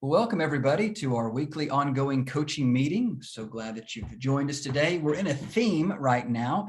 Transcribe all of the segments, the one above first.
Welcome, everybody, to our weekly ongoing coaching meeting. So glad that you've joined us today. We're in a theme right now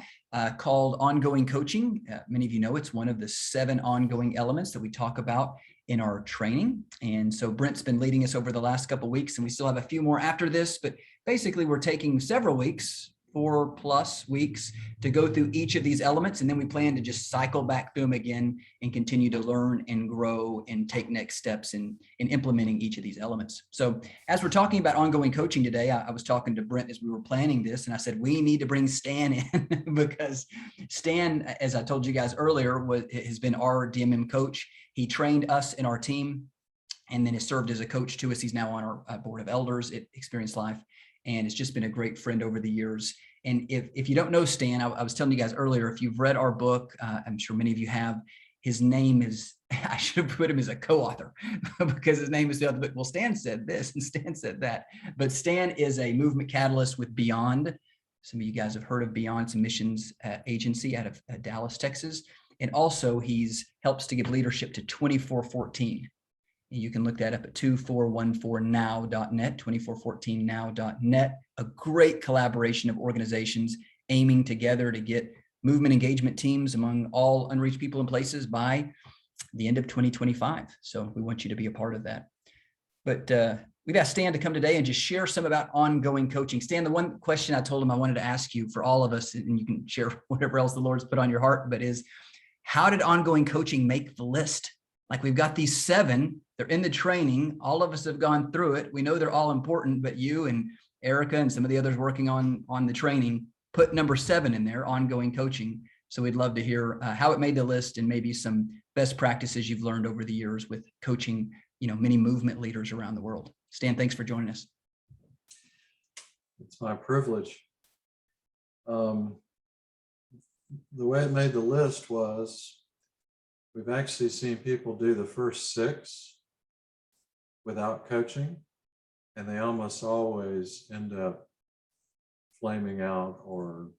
called ongoing coaching. Many of you know it's one of the 7 ongoing elements that we talk about in our training. And so Brent's been leading us over the last couple of weeks, and we still have a few more after this. But basically, we're taking several weeks, 4+ weeks, to go through each of these elements. And then we plan to just cycle back through them again and continue to learn and grow and take next steps in implementing each of these elements. So as we're talking about ongoing coaching today, I was talking to Brent as we were planning this, and I said, we need to bring Stan in because Stan, as I told you guys earlier, has been our DMM coach. He trained us in our team and then has served as a coach to us. He's now on our board of elders at Experience Life, and it's just been a great friend over the years. And if you don't know Stan, I was telling you guys earlier, if you've read our book, I'm sure many of you have, his name is, I should have put him as a co-author because his name is the other book. Well, Stan said this and Stan said that, but Stan is a movement catalyst with Beyond. Some of you guys have heard of Beyond. It's a missions agency out of Dallas, Texas. And also he's helps to give leadership to 2414. You can look that up at 2414now.net, 2414now.net, a great collaboration of organizations aiming together to get movement engagement teams among all unreached people and places by the end of 2025. So we want you to be a part of that. But we've asked Stan to come today and just share some about ongoing coaching. Stan, the one question I told him I wanted to ask you for all of us, and you can share whatever else the Lord's put on your heart, but is how did ongoing coaching make the list? Like we've got these 7, they're in the training. All of us have gone through it. We know they're all important, but you and Erica and some of the others working on the training put number 7 in there, ongoing coaching. So we'd love to hear how it made the list and maybe some best practices you've learned over the years with coaching, many movement leaders around the world. Stan, thanks for joining us. It's my privilege. The way it made the list was we've actually seen people do the first 6 without coaching, and they almost always end up flaming out or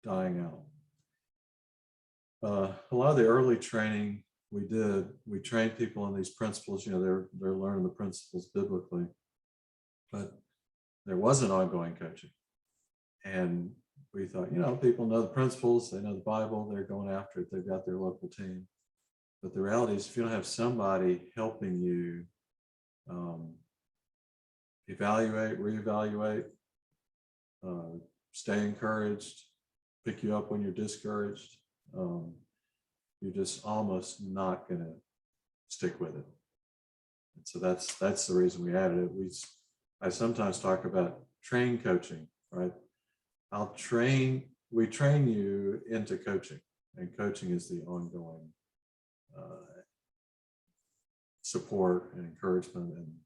dying out. A lot of the early training we trained people on these principles. They're learning the principles biblically, but there wasn't ongoing coaching. And we thought, people know the principles, they know the Bible, they're going after it, they've got their local team. But the reality is, if you don't have somebody helping you evaluate, reevaluate, stay encouraged, pick you up when you're discouraged, you're just almost not going to stick with it. And so that's the reason we added it. I sometimes talk about train coaching, right? We train you into coaching, and coaching is the ongoing support and encouragement and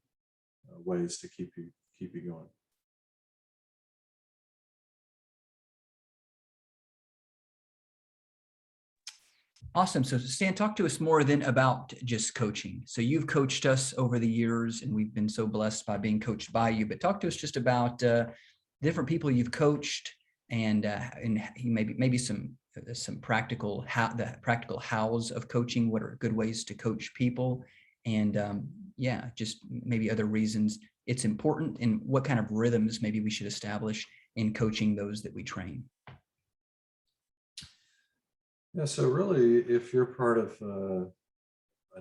ways to keep you going. Awesome. So Stan, talk to us more then about just coaching. So you've coached us over the years, and we've been so blessed by being coached by you. But talk to us just about different people you've coached, and maybe some practical hows of coaching. What are good ways to coach people, and just maybe other reasons it's important, and what kind of rhythms maybe we should establish in coaching those that we train. Yeah, so really, if you're part of a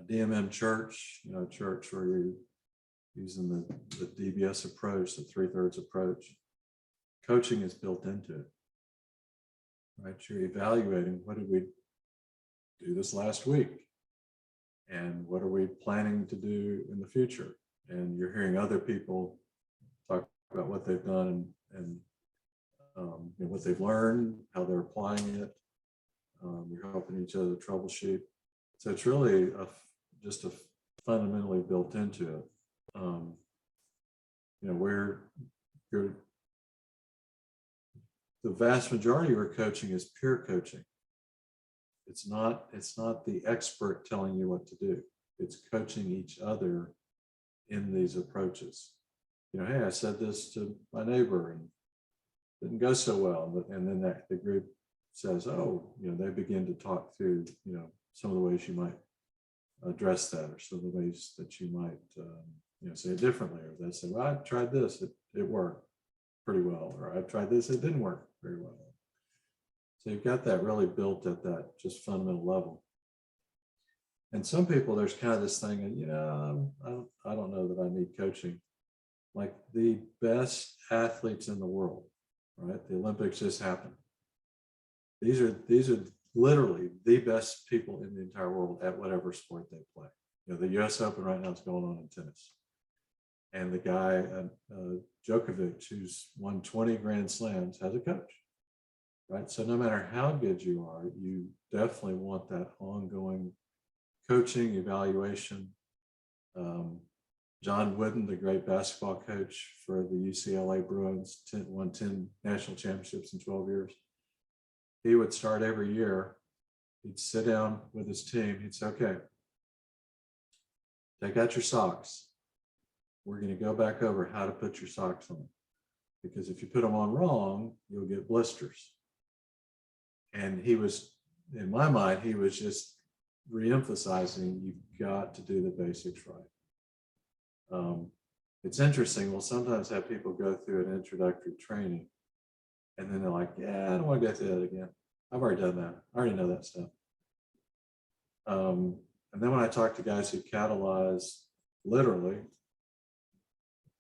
DMM church, a church where you're using the DBS approach, the 3/3 approach, coaching is built into it, right? You're evaluating, what did we do this last week? And what are we planning to do in the future? And you're hearing other people talk about what they've done and what they've learned, how they're applying it. You're helping each other troubleshoot. So it's really just fundamentally built into it. Where the vast majority of our coaching is peer coaching. It's not the expert telling you what to do. It's coaching each other in these approaches. Hey, I said this to my neighbor and it didn't go so well, and then the group says, they begin to talk through, some of the ways you might address that, or some of the ways that you might, say it differently, or they say, well, I tried this, it worked pretty well, or I've tried this, it didn't work very well. So you've got that really built at that just fundamental level. And some people, there's kind of this thing, I don't know that I need coaching. Like the best athletes in the world, right? The Olympics just happened. These are literally the best people in the entire world at whatever sport they play. The US Open right now is going on in tennis. And the guy, Djokovic, who's won 20 Grand Slams, has a coach, right? So no matter how good you are, you definitely want that ongoing coaching, evaluation. John Wooden, the great basketball coach for the UCLA Bruins, won 10 national championships in 12 years. He would start every year. He'd sit down with his team. He'd say, okay, take out your socks. We're going to go back over how to put your socks on. Because if you put them on wrong, you'll get blisters. And he was, in my mind, he was just reemphasizing, you've got to do the basics right. It's interesting. We'll sometimes have people go through an introductory training, and then they're like, yeah, I don't want to go through that again. I've already done that. I already know that stuff. And then when I talk to guys who catalyze, literally,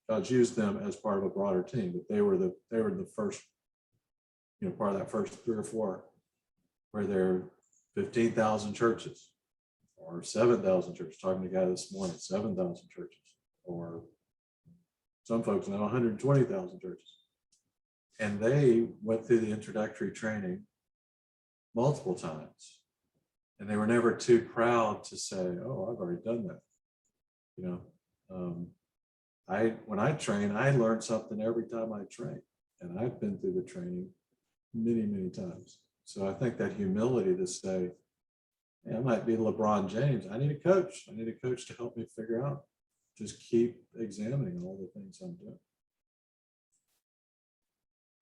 God's used them as part of a broader team, but they were the first, part of that first 3 or 4, where there are 15,000 churches or 7,000 churches. Talking to a guy this morning, 7,000 churches, or some folks now 120,000 churches. And they went through the introductory training multiple times, and they were never too proud to say, oh, I've already done that. When I train, I learn something every time I train, and I've been through the training many, many times. So I think that humility to say, hey, I might be LeBron James. I need a coach. I need a coach to help me figure out. Just keep examining all the things I'm doing.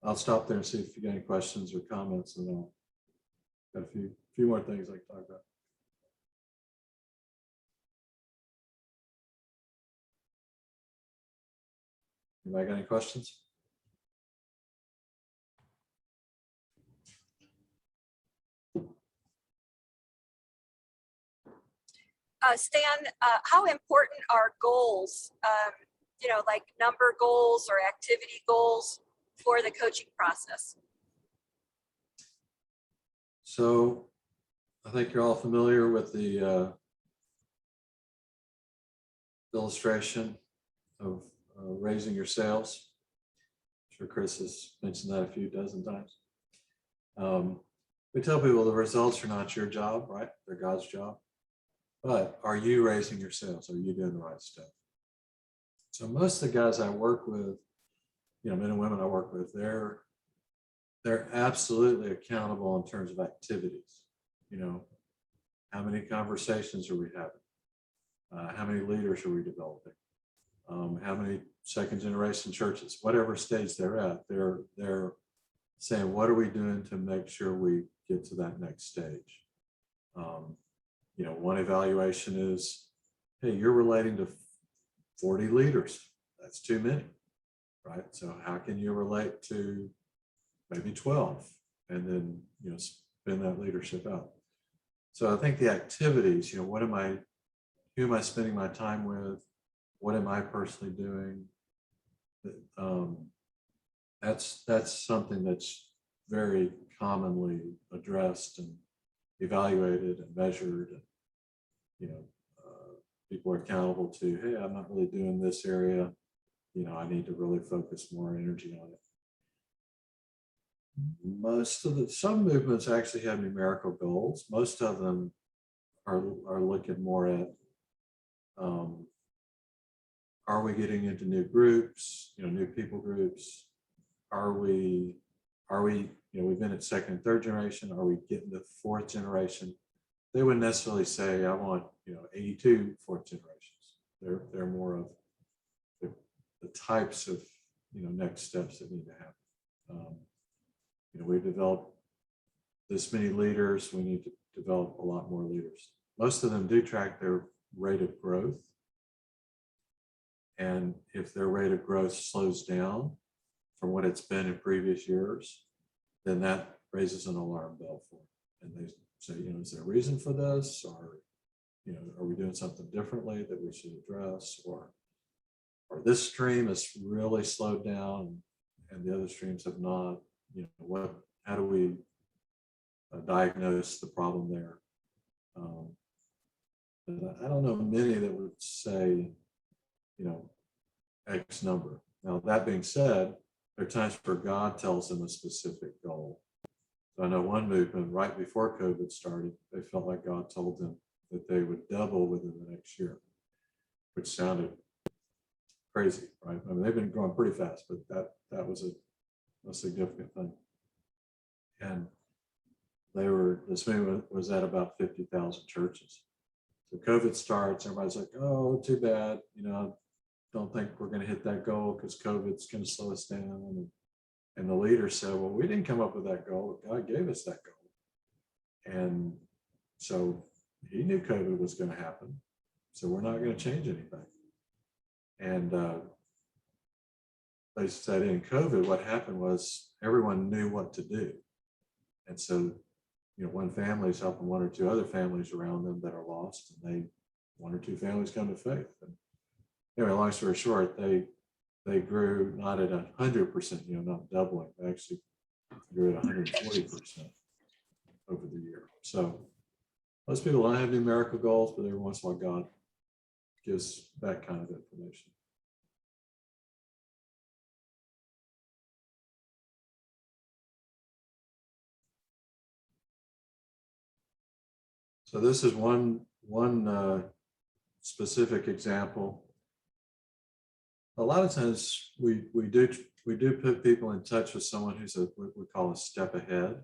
I'll stop there and see if you got any questions or comments, and I'll got a few more things I can talk about. Anybody got any questions? Stan, how important are goals, like number goals or activity goals for the coaching process? So I think you're all familiar with the illustration of raising your sales. I'm sure Chris has mentioned that a few dozen times. We tell people the results are not your job, right? They're God's job. But are you raising your sales? Are you doing the right stuff? So most of the guys I work with, men and women I work with, they're absolutely accountable in terms of activities. How many conversations are we having? How many leaders are we developing? How many second generation churches? Whatever stage they're at, they're saying, what are we doing to make sure we get to that next stage? One evaluation is, hey, you're relating to 40 leaders. That's too many, right? So how can you relate to maybe 12 and then, spin that leadership out? So I think the activities, who am I spending my time with? What am I personally doing? That's something that's very commonly addressed and evaluated and measured, and people are accountable to, hey, I'm not really doing this area, I need to really focus more energy on it. Some movements actually have numerical goals. Most of them are looking more at, are we getting into new groups, new people groups? Are we we've been at second and third generation. Are we getting to fourth generation? They wouldn't necessarily say, I want, 82 fourth generations. They're more of the types of, next steps that need to happen. We've developed this many leaders. We need to develop a lot more leaders. Most of them do track their rate of growth. And if their rate of growth slows down from what it's been in previous years, then that raises an alarm bell for them. And they say, is there a reason for this? Or, are we doing something differently that we should address? Or this stream has really slowed down and the other streams have not. How do we diagnose the problem there? I don't know many that would say, X number. Now, that being said, there are times where God tells them a specific goal. So I know one movement right before COVID started, they felt like God told them that they would double within the next year, which sounded crazy, right? I mean, they've been growing pretty fast, but that was a significant thing. And this movement was at about 50,000 churches. So COVID starts, everybody's like, oh, too bad, don't think we're going to hit that goal because COVID's going to slow us down. And the leader said, well, we didn't come up with that goal. God gave us that goal. And so he knew COVID was going to happen. So we're not going to change anything. And they said in COVID, what happened was everyone knew what to do. And so, one family is helping one or two other families around them that are lost, and one or two families come to faith. And anyway, long story short, they grew not at 100%, not doubling, they actually grew at 140% over the year. So most people don't have numerical goals, but every once in a while God gives that kind of information. So this is one specific example. A lot of times we do put people in touch with someone who's what we call a step ahead.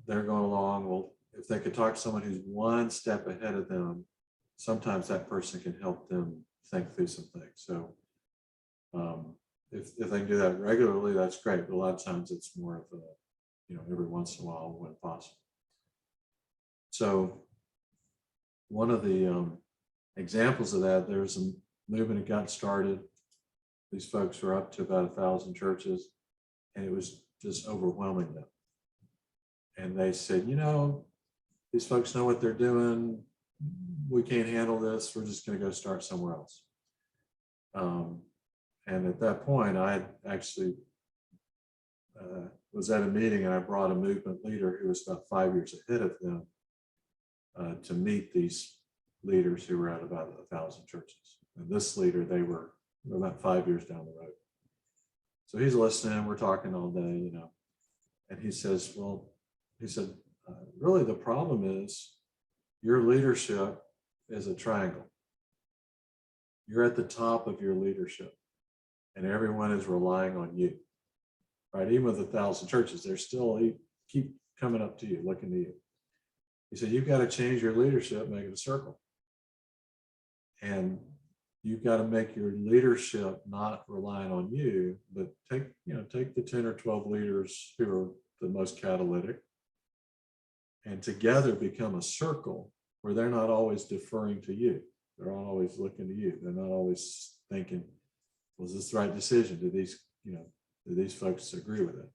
They're going along. Well, if they could talk to someone who's one step ahead of them, sometimes that person can help them think through some things. So if they can do that regularly, that's great. But a lot of times it's more of a, every once in a while when possible. So one of the examples of that, there's a movement that got started. These folks were up to about 1,000 churches, and it was just overwhelming them. And they said, these folks know what they're doing. We can't handle this. We're just going to go start somewhere else. And at that point, I actually was at a meeting, and I brought a movement leader who was about 5 years ahead of them to meet these leaders who were at about 1,000 churches. And this leader, they were about 5 years down the road. So he's listening, we're talking all day, and he says, really the problem is your leadership is a triangle. You're at the top of your leadership, and everyone is relying on you, right? Even with 1,000 churches, they're still keep coming up to you, looking to you. He said, you've got to change your leadership, make it a circle. And you've got to make your leadership not relying on you, but take the 10 or 12 leaders who are the most catalytic and together become a circle where they're not always deferring to you. They're not always looking to you. They're not always thinking, was this the right decision? Do these folks agree with it?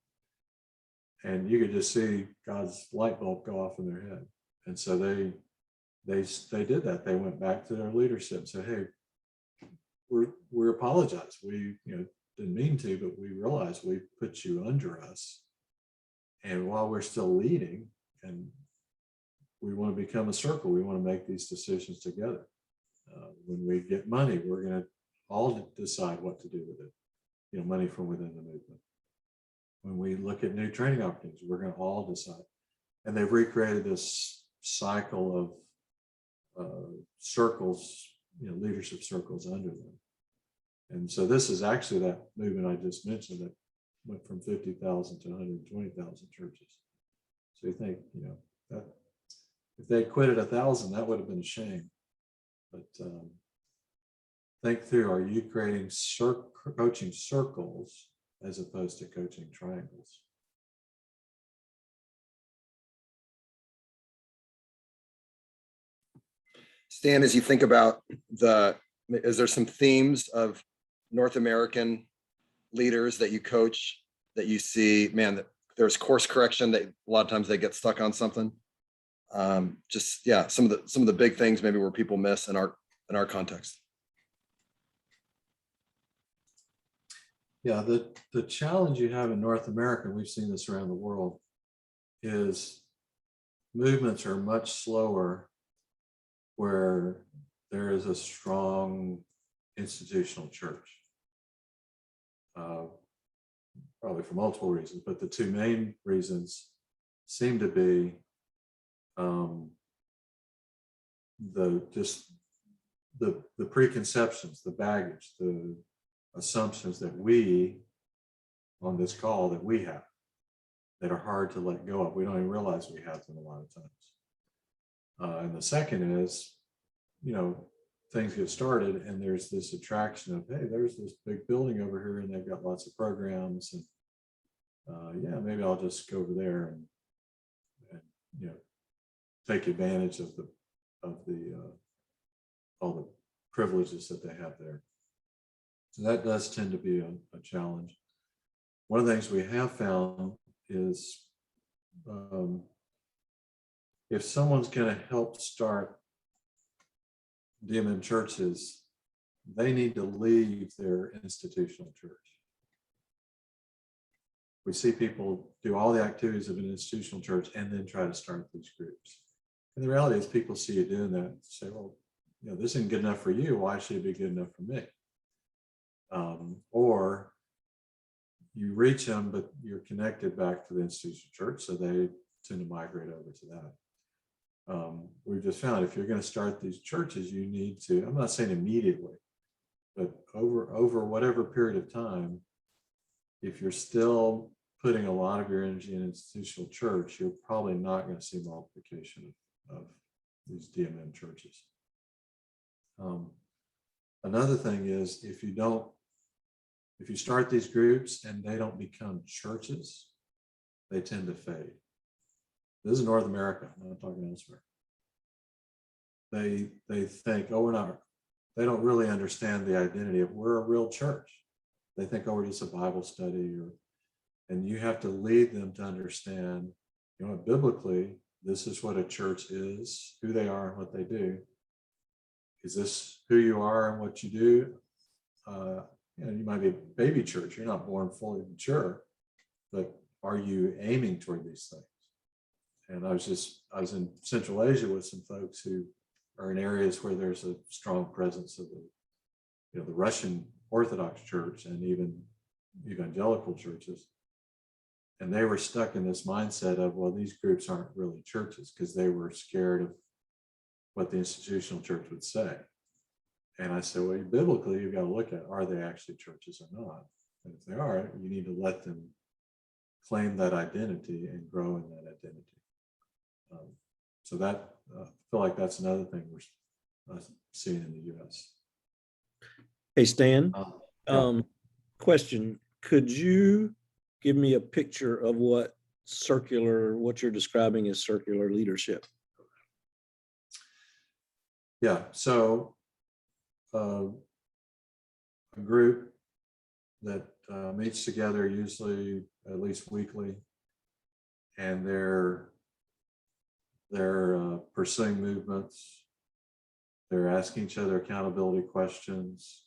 And you could just see God's light bulb go off in their head. And so they did that. They went back to their leadership and said, hey, we apologize. We didn't mean to, but we realize we put you under us. And while we're still leading and we want to become a circle, we want to make these decisions together. When we get money, we're going to all decide what to do with it, money from within the movement. When we look at new training opportunities, we're going to all decide. And they've recreated this cycle of circles, leadership circles under them. And so this is actually that movement I just mentioned that went from 50,000 to 120,000 churches. So you think, that if they quit at 1,000, that would have been a shame. But think through, are you creating coaching circles as opposed to coaching triangles? Stan, as you think about is there some themes of North American leaders that you coach that you see, man, that there's course correction that a lot of times they get stuck on something? Some of the big things maybe where people miss in our context. Yeah, the challenge you have in North America, and we've seen this around the world, is movements are much slower where there is a strong institutional church. Probably for multiple reasons, but the two main reasons seem to be the preconceptions, the baggage, the assumptions that we on this call that we have that are hard to let go of. We don't even realize we have them a lot of times. And the second is, things get started and there's this attraction of, hey, there's this big building over here and they've got lots of programs, and maybe I'll just go over there and take advantage of all the privileges that they have there. So that does tend to be a challenge. One of the things we have found is if someone's going to help start DMM churches, they need to leave their institutional church. We see people do all the activities of an institutional church and then try to start these groups. And the reality is people see you doing that and say, well, this isn't good enough for you. Why should it be good enough for me? Or you reach them, but you're connected back to the institutional church, so they tend to migrate over to that. We've just found if you're going to start these churches, you need to, I'm not saying immediately, but over whatever period of time, if you're still putting a lot of your energy in institutional church, you're probably not going to see multiplication of these DMM churches. Another thing is if you start these groups and they don't become churches, they tend to fade. This is North America, I'm not talking elsewhere. They think, they don't really understand the identity of we're a real church. They think, we're just a Bible study, and you have to lead them to understand, biblically, this is what a church is, who they are and what they do. Is this who you are and what you do? You might be a baby church, you're not born fully mature, but are you aiming toward these things? And I was in Central Asia with some folks who are in areas where there's a strong presence of the Russian Orthodox Church and even evangelical churches. And they were stuck in this mindset of, well, these groups aren't really churches, because they were scared of what the institutional church would say. And I said, well, biblically, you've got to look at, are they actually churches or not? And if they are, you need to let them claim that identity and grow in that identity. So that, I feel like that's another thing we're seeing in the U.S. Hey, Stan, Yeah. question. Could you give me a picture of what you're describing as circular leadership? Yeah, so a group that meets together usually at least weekly, and they're pursuing movements. They're asking each other accountability questions.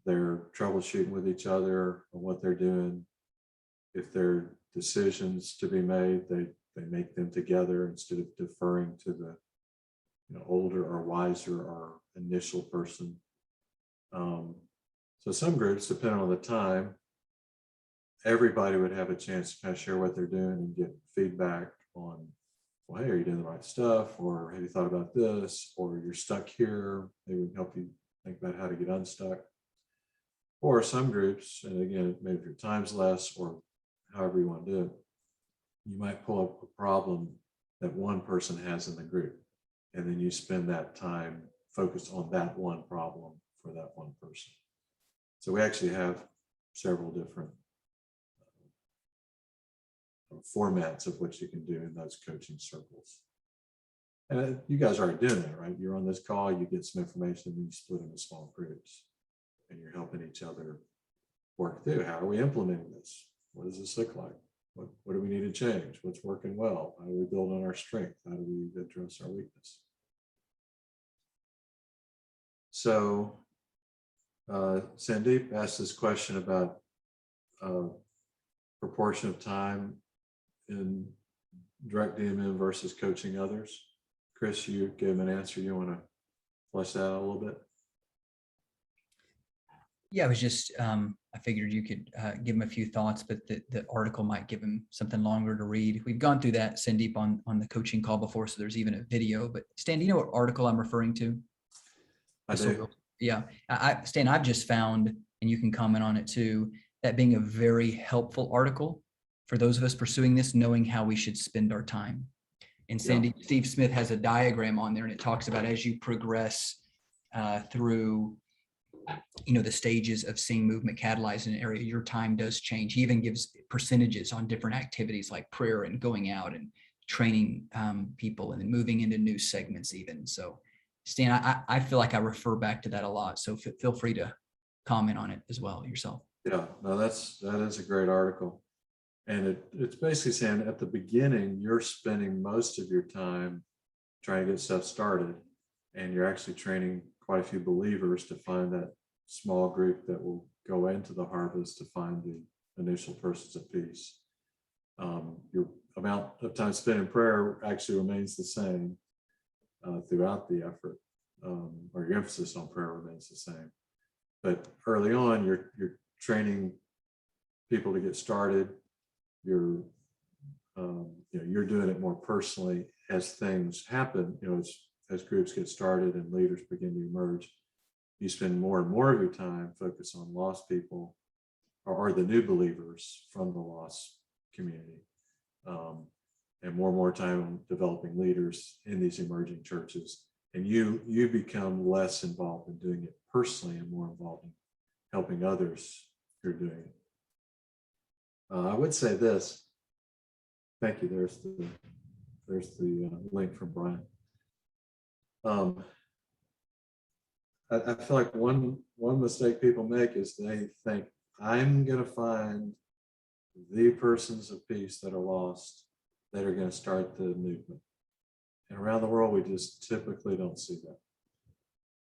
They're troubleshooting with each other on what they're doing. If there are decisions to be made, they make them together instead of deferring to the older or wiser or initial person. So some groups, depending on the time, everybody would have a chance to kind of share what they're doing and get feedback on, well, hey, are you doing the right stuff? Or have you thought about this? Or you're stuck here. They would help you think about how to get unstuck. Or some groups, and again, maybe if your time's less or however you want to do it, you might pull up a problem that one person has in the group. And then you spend that time focused on that one problem for that one person. So we actually have several different formats of what you can do in those coaching circles. And you guys are already doing that, right? You're on this call, you get some information, and you split into small groups, and you're helping each other work through. How are we implementing this? What does this look like? What do we need to change? What's working well? How do we build on our strength? How do we address our weakness? So Sandeep asked this question about proportion of time in direct DMM versus coaching others. Chris, you gave him an answer. You want to flesh that out a little bit? Yeah, I was just, I figured you could give him a few thoughts, but the article might give him something longer to read. We've gone through that, Sandeep, on the coaching call before, so there's even a video. But Stan, do you know what article I'm referring to? I do. Yeah, Stan, I've just found, and you can comment on it too, that being a very helpful article for those of us pursuing this, knowing how we should spend our time. And Sandy, Steve Smith has a diagram on there, and it talks about as you progress through, the stages of seeing movement catalyzed in an area, your time does change. He even gives percentages on different activities like prayer and going out and training people and then moving into new segments even. So Stan, I feel like I refer back to that a lot. So feel free to comment on it as well yourself. Yeah, no, that is a great article. And it's basically saying at the beginning, you're spending most of your time trying to get stuff started, and you're actually training quite a few believers to find that small group that will go into the harvest to find the initial persons of peace. Your amount of time spent in prayer actually remains the same throughout the effort, or your emphasis on prayer remains the same. But early on, you're training people to get started. You're doing it more personally as things happen. As groups get started and leaders begin to emerge, you spend more and more of your time focused on lost people or the new believers from the lost community, and more time on developing leaders in these emerging churches. And you become less involved in doing it personally and more involved in helping others who are doing it. I would say this. Thank you. There's the link from Brian. I feel like one mistake people make is they think, I'm going to find the persons of peace that are lost that are going to start the movement. And around the world, we just typically don't see that.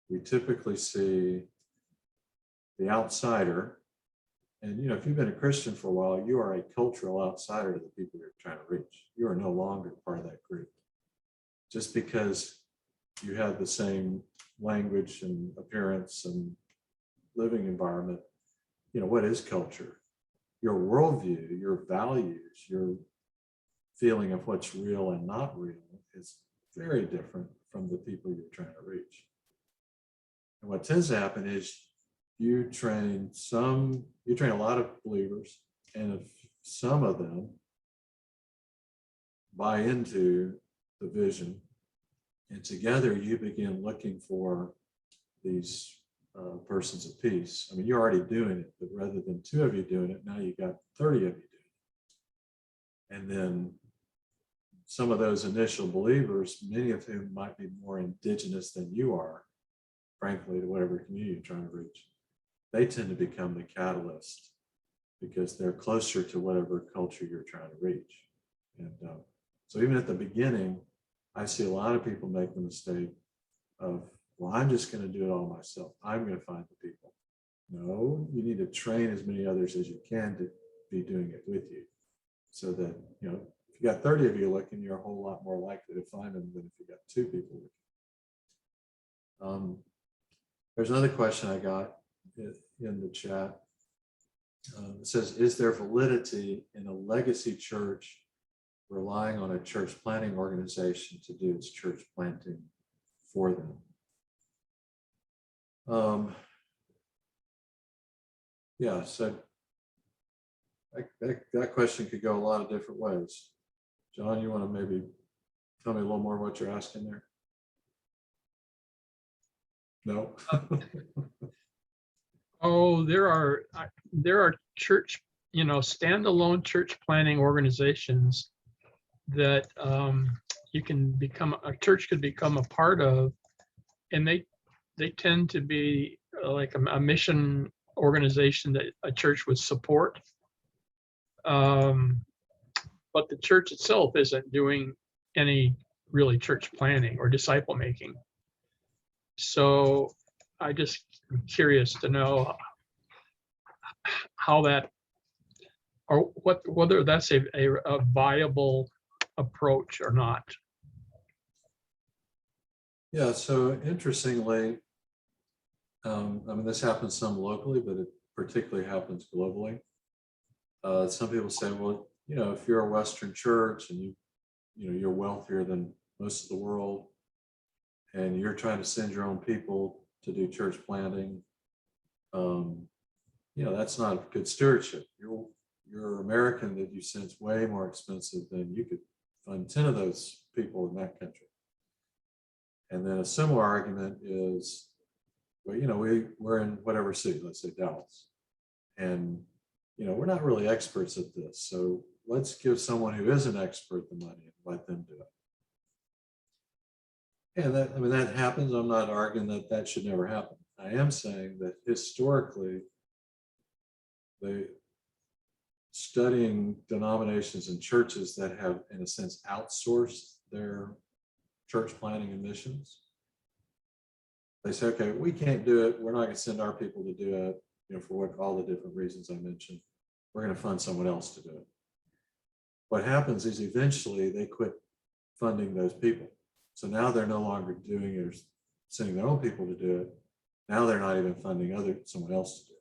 We typically see the outsider. And if you've been a Christian for a while, you are a cultural outsider to the people you're trying to reach. You are no longer part of that group. Just because you have the same language and appearance and living environment, what is culture? Your worldview, your values, your feeling of what's real and not real is very different from the people you're trying to reach. And what tends to happen is you train a lot of believers, and if some of them buy into the vision, and together you begin looking for these persons of peace. I mean, you're already doing it, but rather than 2 of you doing it, now you got 30 of you doing it. And then some of those initial believers, many of whom might be more indigenous than you are, frankly, to whatever community you're trying to reach, they tend to become the catalyst because they're closer to whatever culture you're trying to reach. And so even at the beginning, I see a lot of people make the mistake of, well, I'm just going to do it all myself. I'm going to find the people. No, you need to train as many others as you can to be doing it with you, so that, if you got 30 of you looking, you're a whole lot more likely to find them than if you got 2 people looking. There's another question I got in the chat. It says, is there validity in a legacy church relying on a church planting organization to do its church planting for them? Yeah, so that question could go a lot of different ways. John, you want to maybe tell me a little more what you're asking there? No. Oh, there are church, standalone church planning organizations that, a church could become a part of, and they tend to be like a mission organization that a church would support. But the church itself isn't doing any really church planning or disciple making. So I just am curious to know how that, or whether that's a viable approach or not. Yeah, so interestingly, I mean, this happens some locally, but it particularly happens globally. Some people say, well, if you're a Western church and you're wealthier than most of the world, and you're trying to send your own people to do church planting, that's not good stewardship. You're American that you send's way more expensive than you could fund 10 of those people in that country. And then a similar argument is, well, we're in whatever city, let's say Dallas, and we're not really experts at this, so let's give someone who is an expert the money and let them do it. And that happens. I'm not arguing that should never happen. I am saying that historically, studying denominations and churches that have, in a sense, outsourced their church planning and missions, they say, okay, we can't do it. We're not going to send our people to do it, for all the different reasons I mentioned. We're going to fund someone else to do it. What happens is eventually they quit funding those people. So now they're no longer doing it or sending their own people to do it. Now they're not even funding someone else to do it.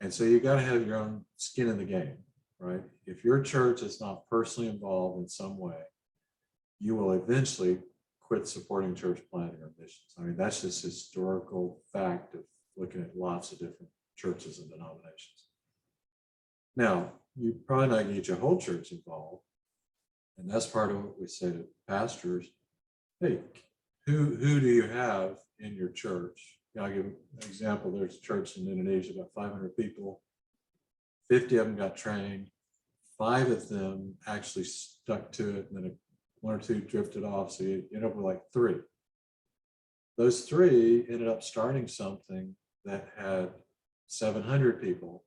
And so you got to have your own skin in the game, right? If your church is not personally involved in some way, you will eventually quit supporting church planting or missions. I mean, that's just historical fact of looking at lots of different churches and denominations. Now, you probably not get your whole church involved. And that's part of what we say to pastors. Hey, who do you have in your church? I'll give an example. There's a church in Indonesia, about 500 people. 50 of them got trained. 5 of them actually stuck to it, and then 1 or 2 drifted off. So you end up with like 3. Those 3 ended up starting something that had 700 people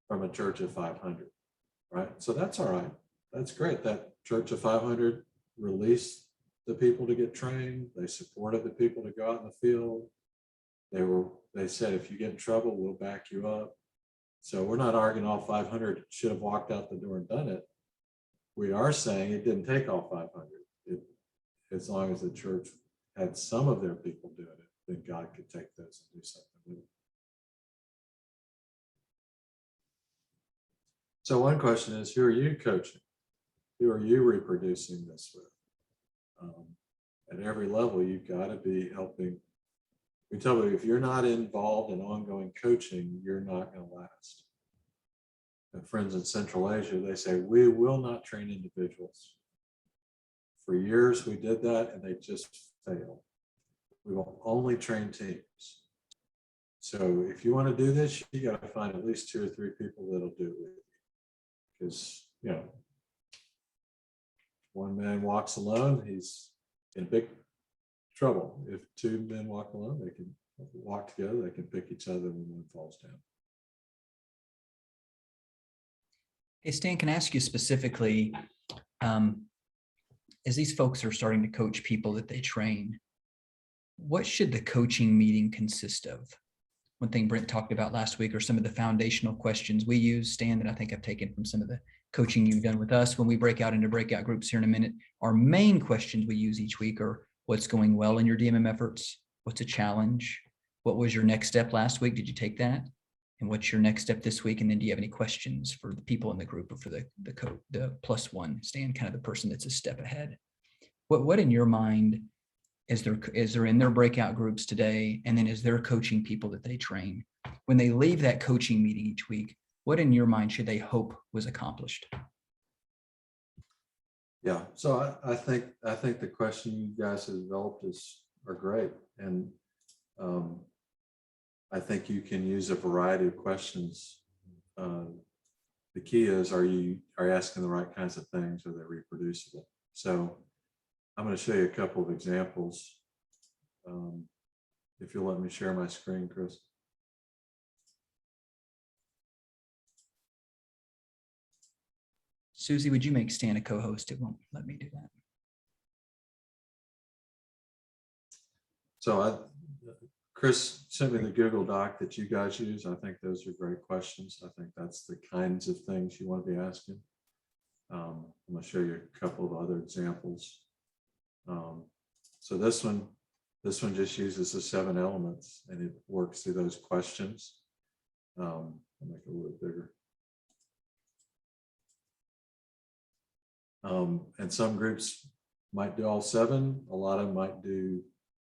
from a church of 500, right? So that's all right. That's great. That church of 500 released the people to get trained. They supported the people to go out in the field. They said, if you get in trouble, we'll back you up. So we're not arguing all 500 should have walked out the door and done it. We are saying it didn't take all 500. As long as the church had some of their people doing it, then God could take those and do something with it. So one question is, who are you coaching? Who are you reproducing this with? At every level, you've got to be helping. We tell you, if you're not involved in ongoing coaching, you're not going to last. And friends in Central Asia, they say, we will not train individuals. For years, we did that, and they just failed. We will only train teams. So if you want to do this, you got to find at least 2 or 3 people that'll do it with you. Because, one man walks alone, he's in big trouble. If 2 men walk alone, they can walk together, they can pick each other when one falls down. Hey, Stan, can I ask you specifically, as these folks are starting to coach people that they train, what should the coaching meeting consist of? One thing Brent talked about last week are some of the foundational questions we use, Stan, that I think I've taken from some of the coaching you've done with us when we break out into breakout groups here in a minute. Our main questions we use each week are, what's going well in your DMM efforts? What's a challenge? What was your next step last week? Did you take that? And what's your next step this week? And then do you have any questions for the people in the group or for the +1, Stan, kind of the person that's a step ahead? What in your mind is there in their breakout groups today, and then is there coaching people that they train? When they leave that coaching meeting each week, what in your mind should they hope was accomplished? Yeah, so I think the question you guys have developed are great, and I think you can use a variety of questions. The key is, are you asking the right kinds of things? Are they reproducible? So I'm going to show you a couple of examples. If you'll let me share my screen, Chris. Susie, would you make Stan a co-host? It won't let me do that. So Chris sent me the Google Doc that you guys use. I think those are great questions. I think that's the kinds of things you want to be asking. I'm going to show you a couple of other examples. So this one just uses the 7 elements and it works through those questions. I'll make it a little bigger. And some groups might do all 7. A lot of them might do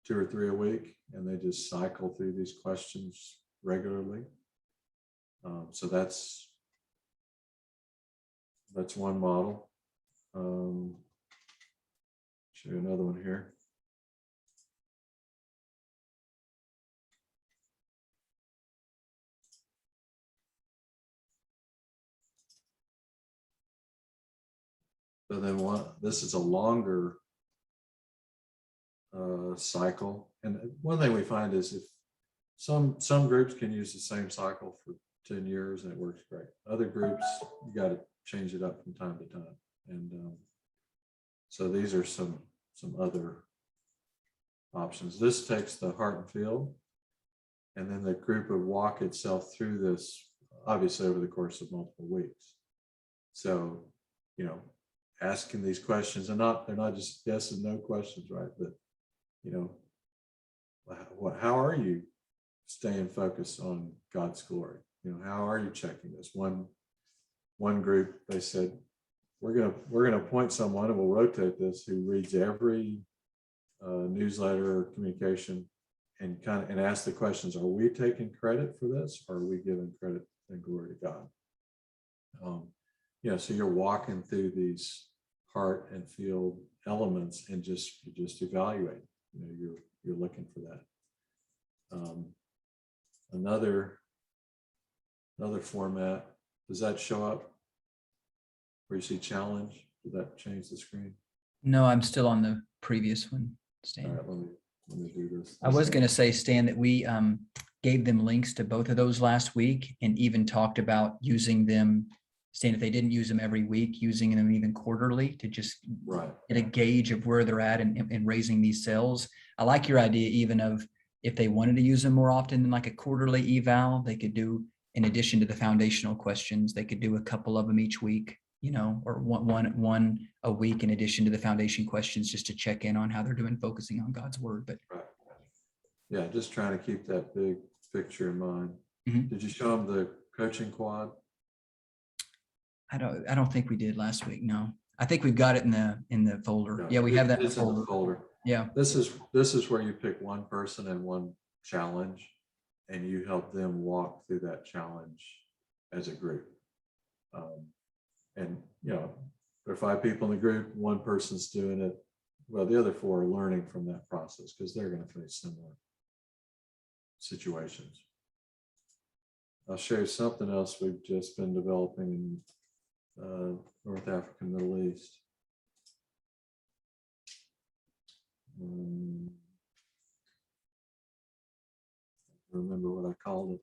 2 or 3 a week, and they just cycle through these questions regularly. So that's one model. Show you another one here. So then this is a longer cycle. And one thing we find is if some groups can use the same cycle for 10 years and it works great. Other groups, you got to change it up from time to time. And so these are some other options. This takes the heart and field, and then the group would walk itself through this, obviously over the course of multiple weeks. So, you know, asking these questions, and they're not just yes and no questions, right? But, you know, how are you staying focused on God's glory? You know, how are you checking this? One group, they said, we're gonna appoint someone, and we'll rotate this, who reads every newsletter or communication and ask the questions: are we taking credit for this, or are we giving credit and glory to God? You know, so you're walking through these heart and field elements and you just evaluate. You know, you're looking for that. Another format. Does that show up where you see challenge? Did that change the screen? No, I'm still on the previous one, Stan. All right, let me do this. I was going to say, Stan, that we gave them links to both of those last week and even talked about using them, Stan, if they didn't use them every week, using them even quarterly to just get a gauge of where they're at and raising these cells. I like your idea even of if they wanted to use them more often than like a quarterly eval, they could do, in addition to the foundational questions, they could do a couple of them each week, you know, or one a week in addition to the foundation questions, just to check in on how they're doing, focusing on God's word. But yeah, just trying to keep that big picture in mind. Mhm. Did you show them the coaching quad? I don't think we did last week. No, I think we've got it in the folder. No, Yeah, we have that in it's the in folder. the folder. Yeah. This is where you pick one person and one challenge, and you help them walk through that challenge as a group. And you know, there are 5 people in the group, one person's doing it. Well, the other 4 are learning from that process because they're going to face similar situations. I'll show you something else we've just been developing in North Africa, Middle East. Remember what I called it.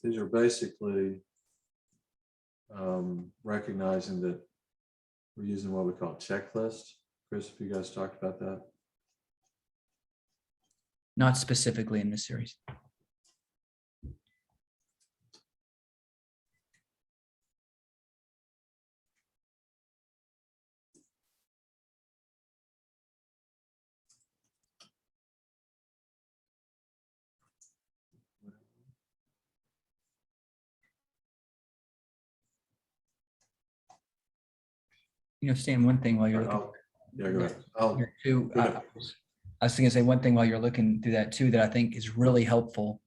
These are basically recognizing that we're using what we call checklist. Chris, if you guys talked about that. Not specifically in this series. You know, Stan, one thing while you're looking. Yeah, go ahead. I was going to say one thing while you're looking through that too, that I think is really helpful,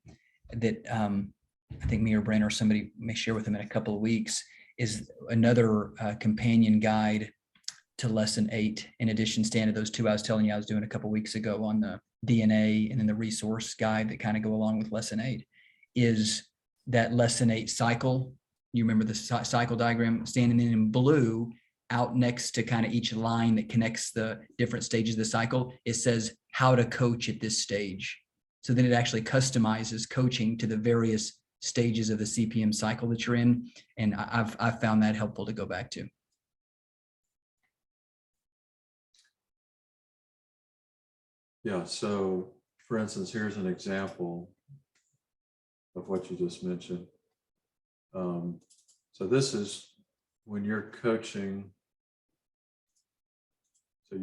that I think me or Brent or somebody may share with them in a couple of weeks, is another companion guide to lesson 8. In addition, Stan, to those 2 I was telling you I was doing a couple of weeks ago on the DNA, and then the resource guide that kind of go along with lesson 8, is that lesson 8 cycle. You remember the cycle diagram, standing in blue out next to kind of each line that connects the different stages of the cycle. It says how to coach at this stage. So then it actually customizes coaching to the various stages of the CPM cycle that you're in. And I've found that helpful to go back to. Yeah, so for instance, here's an example of what you just mentioned. So this is when you're coaching. So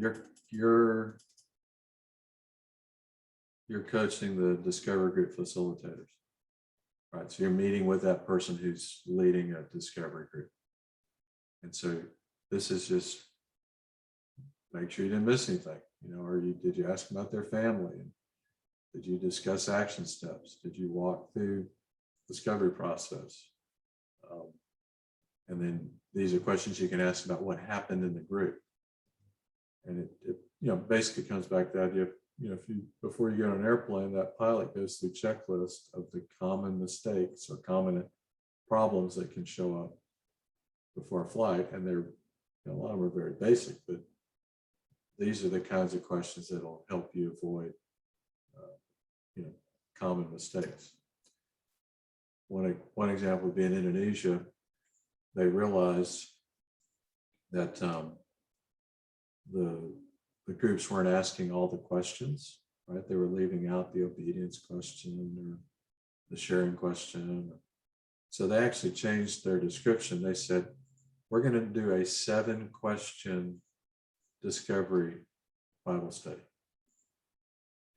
you're coaching the discovery group facilitators, right? So you're meeting with that person who's leading a discovery group. And so this is just make sure you didn't miss anything, you know, or did you ask them about their family? And did you discuss action steps? Did you walk through discovery process? And then these are questions you can ask about what happened in the group. And it you know, basically comes back to the idea of, you know, before you get on an airplane, that pilot goes through a checklist of the common mistakes or common problems that can show up before a flight. And they're, you know, a lot of them are very basic, but these are the kinds of questions that'll help you avoid, you know, common mistakes. One example would be in Indonesia. They realized that the groups weren't asking all the questions, right? They were leaving out the obedience question or the sharing question. So they actually changed their description. They said, we're going to do a 7-question discovery Bible study.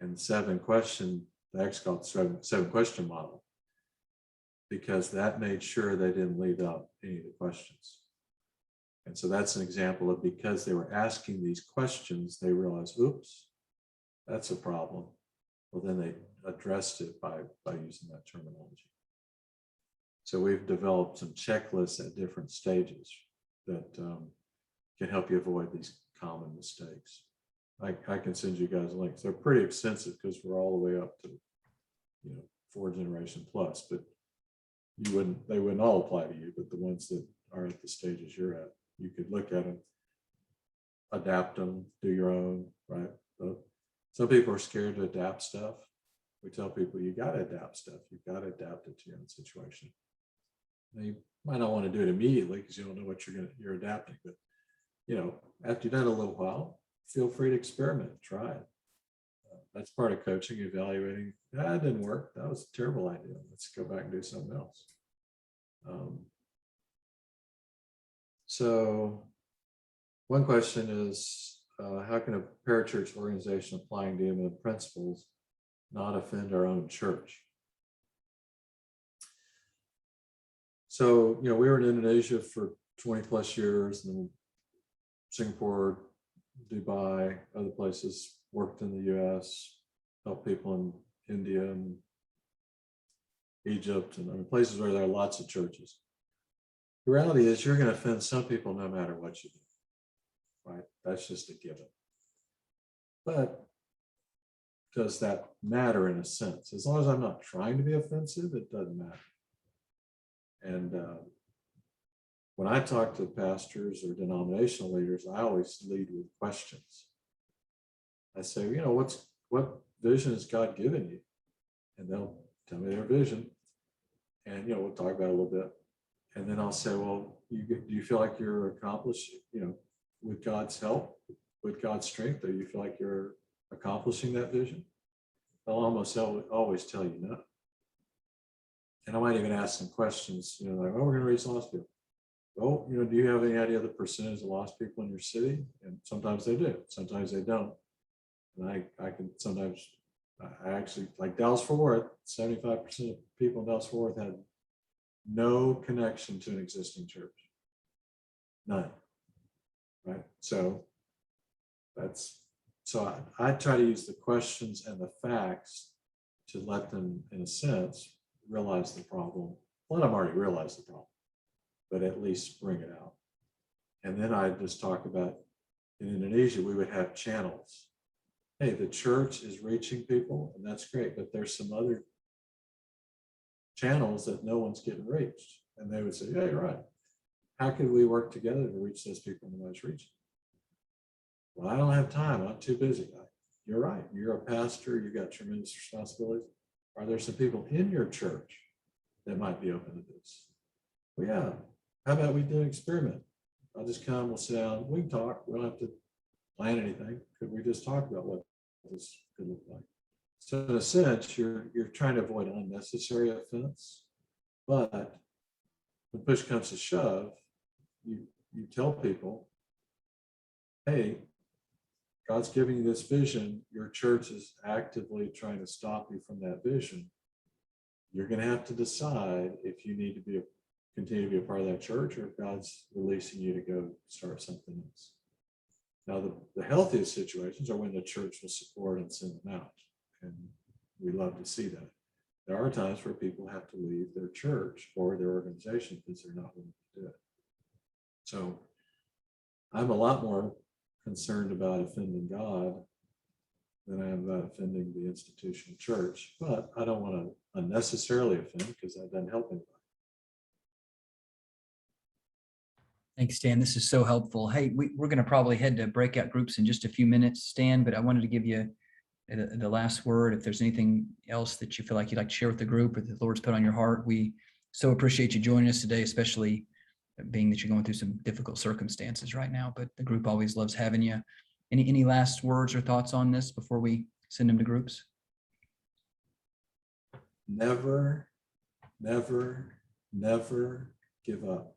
And 7-question, they actually called it 7-question model, because that made sure they didn't leave out any of the questions. And so that's an example of, because they were asking these questions, they realized, oops, that's a problem. Well, then they addressed it by using that terminology. So we've developed some checklists at different stages that can help you avoid these common mistakes. I can send you guys links. They're pretty extensive because we're all the way up to, you know, 4 generation plus, but they wouldn't all apply to you, but the ones that are at the stages you're at, you could look at them, adapt them, do your own, right? So some people are scared to adapt stuff. We tell people, you got to adapt stuff. You've got to adapt it to your own situation. Now, you might not want to do it immediately because you don't know what you're adapting, but, you know, after you've done it a little while, feel free to experiment, try it. That's part of coaching, evaluating. That didn't work. That was a terrible idea. Let's go back and do something else. So one question is, how can a parachurch organization applying DMM principles not offend our own church? So, you know, we were in Indonesia for 20 plus years, and Singapore, Dubai, other places, worked in the US, helped people in India and Egypt, and I mean, places where there are lots of churches. The reality is you're going to offend some people no matter what you do, right? That's just a given. But does that matter in a sense? As long as I'm not trying to be offensive, it doesn't matter. And when I talk to pastors or denominational leaders, I always lead with questions. I say, you know, what vision has God given you? And they'll tell me their vision. And, you know, we'll talk about it a little bit. And then I'll say, well, do you feel like you're accomplished, you know, with God's help, with God's strength, or you feel like you're accomplishing that vision? They'll almost always tell you no. And I might even ask some questions, you know, like, oh, we're going to reach lost people. Well, you know, do you have any idea of the percentage of lost people in your city? And sometimes they do, sometimes they don't. And I can sometimes, I actually, like Dallas-Fort Worth, 75% of people in Dallas-Fort Worth had no connection to an existing church. None. Right? So I try to use the questions and the facts to let them, in a sense, realize the problem. A lot of them already realize the problem, but at least bring it out. And then I just talk about in Indonesia, we would have channels. Hey, the church is reaching people, and that's great, but there's some other channels that no one's getting reached. And they would say, yeah, you're right. How could we work together to reach those people in the most reaching? Well, I don't have time. I'm too busy. You're right. You're a pastor. You've got tremendous responsibilities. Are there some people in your church that might be open to this? Well, yeah. How about we do an experiment? I'll just come, we'll sit down, we can talk. We don't have to plan anything. Could we just talk about what this could look like? So in a sense, you're trying to avoid unnecessary offense, but when push comes to shove, you tell people, hey, God's giving you this vision. Your church is actively trying to stop you from that vision. You're going to have to decide if you need to continue to be a part of that church, or if God's releasing you to go start something else. Now, the healthiest situations are when the church will support and send them out. And we love to see that. There are times where people have to leave their church or their organization because they're not willing to do it. So I'm a lot more concerned about offending God than I am about offending the institutional church. But I don't want to unnecessarily offend, because that doesn't help anybody. Thanks, Stan. This is so helpful. Hey, we're going to probably head to breakout groups in just a few minutes, Stan, but I wanted to give you the last word. If there's anything else that you feel like you'd like to share with the group or that the Lord's put on your heart, we so appreciate you joining us today, especially being that you're going through some difficult circumstances right now, but the group always loves having you. Any last words or thoughts on this before we send them to groups? Never, never, never give up.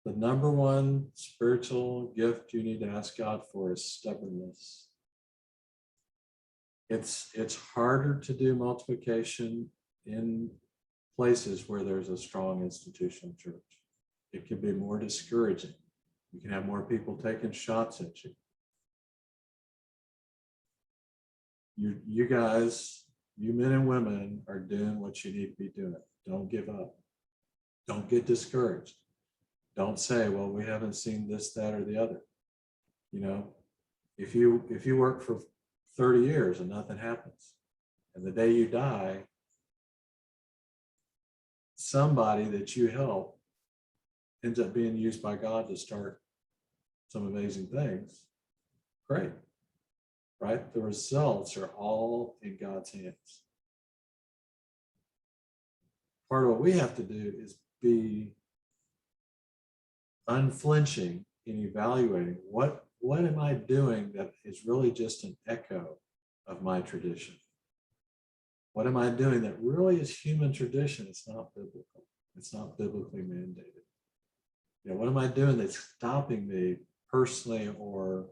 The number one spiritual gift you need to ask God for is stubbornness. It's harder to do multiplication in places where there's a strong institutional church. It can be more discouraging. You can have more people taking shots at you. You guys, you men and women are doing what you need to be doing. Don't give up. Don't get discouraged. Don't say, well, we haven't seen this, that, or the other. You know, if you work for 30 years and nothing happens, and the day you die, somebody that you help ends up being used by God to start some amazing things, great, right? The results are all in God's hands. Part of what we have to do is be unflinching in evaluating what am I doing that is really just an echo of my tradition? What am I doing that really is human tradition? It's not biblical. It's not biblically mandated. You know, what am I doing that's stopping me personally or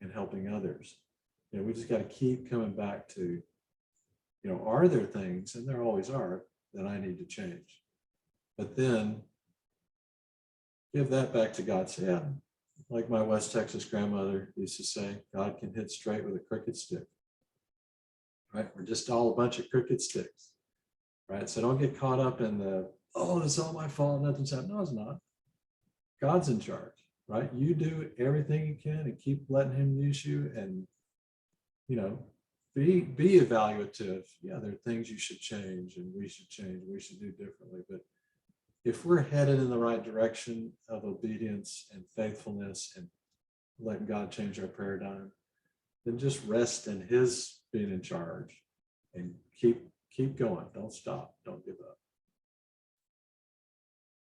in helping others? You know, we just got to keep coming back to, you know, are there things, and there always are, that I need to change? But then give that back to God. Say, yeah, like my West Texas grandmother used to say, God can hit straight with a crooked stick. Right? We're just all a bunch of crooked sticks. Right? So don't get caught up in the, oh, it's all my fault, nothing's happened. No, it's not. God's in charge, right? You do everything you can and keep letting him use you, and, you know, be evaluative. Yeah, there are things you should change and we should do differently. But if we're headed in the right direction of obedience and faithfulness and letting God change our paradigm, then just rest in his being in charge and keep going. Don't stop. Don't